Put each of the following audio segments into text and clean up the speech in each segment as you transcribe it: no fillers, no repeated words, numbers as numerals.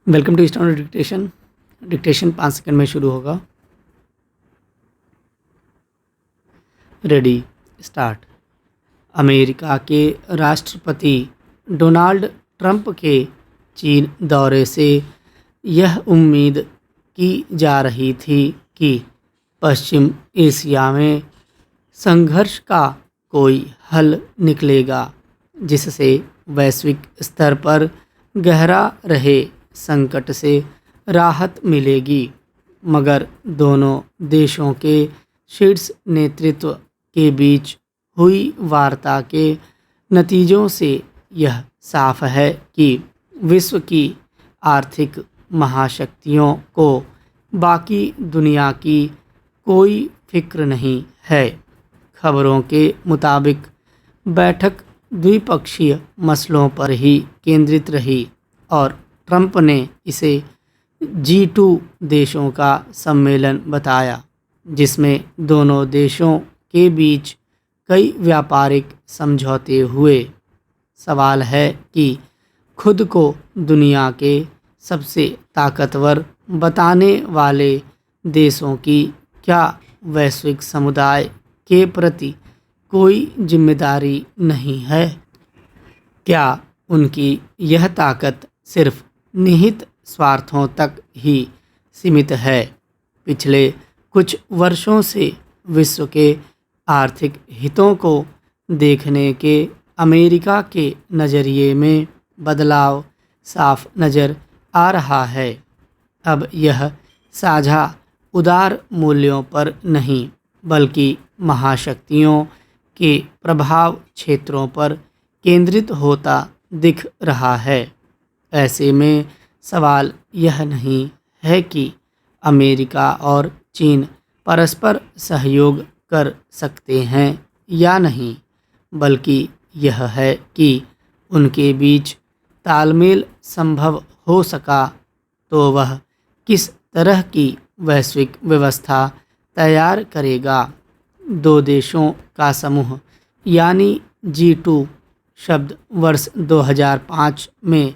Welcome to student dictation. Dictation 5 second में शुरू होगा। Ready, start. अमेरिका के राष्ट्रपति डोनाल्ड ट्रंप के चीन दौरे से यह उम्मीद की जा रही थी कि पश्चिम एशिया में संघर्ष का कोई हल निकलेगा जिससे वैश्विक स्तर पर गहरा रहे संकट से राहत मिलेगी। मगर दोनों देशों के शीर्ष नेतृत्व के बीच हुई वार्ता के नतीजों से यह साफ है कि विश्व की आर्थिक महाशक्तियों को बाकी दुनिया की कोई फिक्र नहीं है। खबरों के मुताबिक बैठक द्विपक्षीय मसलों पर ही केंद्रित रही और ट्रंप ने इसे G2 देशों का सम्मेलन बताया, जिसमें दोनों देशों के बीच कई व्यापारिक समझौते हुए। सवाल है कि खुद को दुनिया के सबसे ताकतवर बताने वाले देशों की क्या वैश्विक समुदाय के प्रति कोई जिम्मेदारी नहीं है? क्या उनकी यह ताकत सिर्फ निहित स्वार्थों तक ही सीमित है? पिछले कुछ वर्षों से विश्व के आर्थिक हितों को देखने के अमेरिका के नज़रिए में बदलाव साफ नज़र आ रहा है। अब यह साझा उदार मूल्यों पर नहीं बल्कि महाशक्तियों के प्रभाव क्षेत्रों पर केंद्रित होता दिख रहा है। ऐसे में सवाल यह नहीं है कि अमेरिका और चीन परस्पर सहयोग कर सकते हैं या नहीं, बल्कि यह है कि उनके बीच तालमेल संभव हो सका तो वह किस तरह की वैश्विक व्यवस्था तैयार करेगा। दो देशों का समूह यानी G2 शब्द वर्ष 2005 में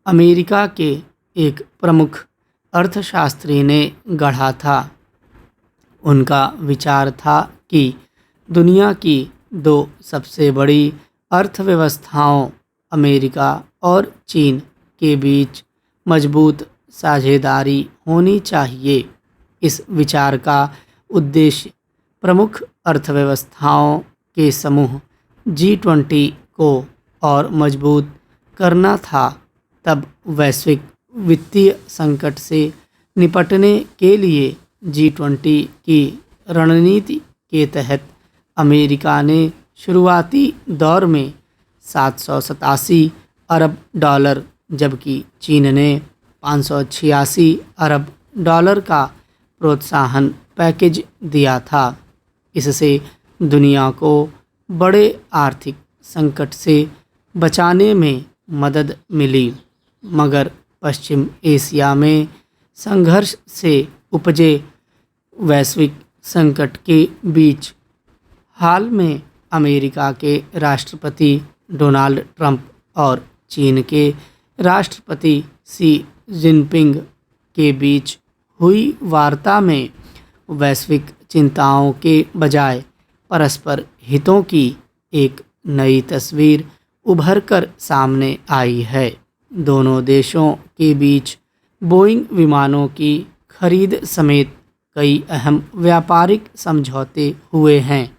अमेरिका के एक प्रमुख अर्थशास्त्री ने गढ़ा था। उनका विचार था कि दुनिया की दो सबसे बड़ी अर्थव्यवस्थाओं अमेरिका और चीन के बीच मजबूत साझेदारी होनी चाहिए। इस विचार का उद्देश्य प्रमुख अर्थव्यवस्थाओं के समूह G20 को और मजबूत करना था। तब वैश्विक वित्तीय संकट से निपटने के लिए G20 की रणनीति के तहत अमेरिका ने शुरुआती दौर में 787 अरब डॉलर जबकि चीन ने 586 अरब डॉलर का प्रोत्साहन पैकेज दिया था। इससे दुनिया को बड़े आर्थिक संकट से बचाने में मदद मिली। मगर पश्चिम एशिया में संघर्ष से उपजे वैश्विक संकट के बीच हाल में अमेरिका के राष्ट्रपति डोनाल्ड ट्रंप और चीन के राष्ट्रपति शी जिनपिंग के बीच हुई वार्ता में वैश्विक चिंताओं के बजाय परस्पर हितों की एक नई तस्वीर उभर कर सामने आई है। दोनों देशों के बीच बोइंग विमानों की खरीद समेत कई अहम व्यापारिक समझौते हुए हैं।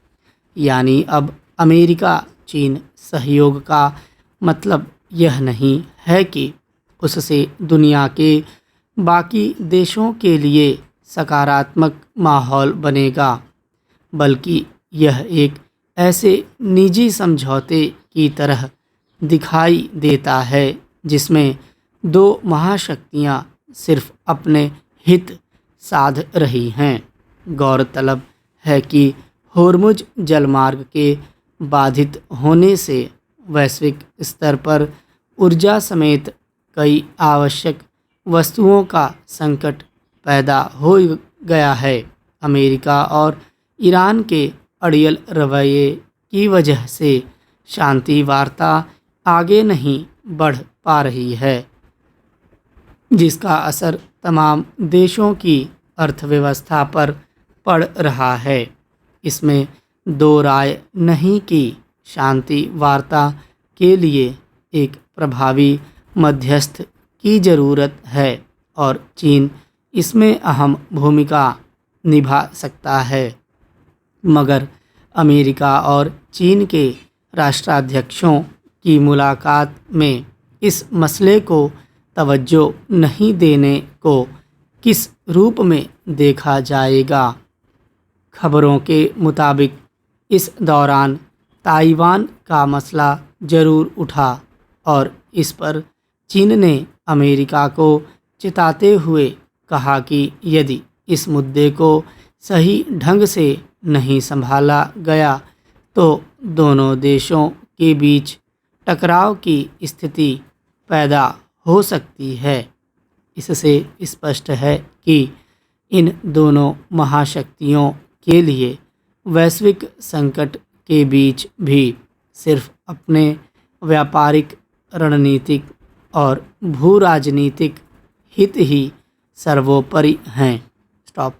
यानी अब अमेरिका चीन सहयोग का मतलब यह नहीं है कि उससे दुनिया के बाकी देशों के लिए सकारात्मक माहौल बनेगा, बल्कि यह एक ऐसे निजी समझौते की तरह दिखाई देता है जिसमें दो महाशक्तियां सिर्फ अपने हित साध रही हैं। गौरतलब है कि होर्मुज जलमार्ग के बाधित होने से वैश्विक स्तर पर ऊर्जा समेत कई आवश्यक वस्तुओं का संकट पैदा हो गया है। अमेरिका और ईरान के अड़ियल रवैये की वजह से शांति वार्ता आगे नहीं बढ़ पा रही है। जिसका असर तमाम देशों की अर्थव्यवस्था पर पड़ रहा है। इसमें दो राय नहीं कि शांति वार्ता के लिए एक प्रभावी मध्यस्थ की ज़रूरत है और चीन इसमें अहम भूमिका निभा सकता है। मगर अमेरिका और चीन के राष्ट्राध्यक्षों की मुलाकात में इस मसले को तवज्जो नहीं देने को किस रूप में देखा जाएगा? खबरों के मुताबिक इस दौरान ताइवान का मसला ज़रूर उठा और इस पर चीन ने अमेरिका को चिताते हुए कहा कि यदि इस मुद्दे को सही ढंग से नहीं संभाला गया तो दोनों देशों के बीच टकराव की स्थिति पैदा हो सकती है। इससे स्पष्ट है कि इन दोनों महाशक्तियों के लिए वैश्विक संकट के बीच भी सिर्फ अपने व्यापारिक, रणनीतिक और भू राजनीतिक हित ही सर्वोपरि हैं। स्टॉप।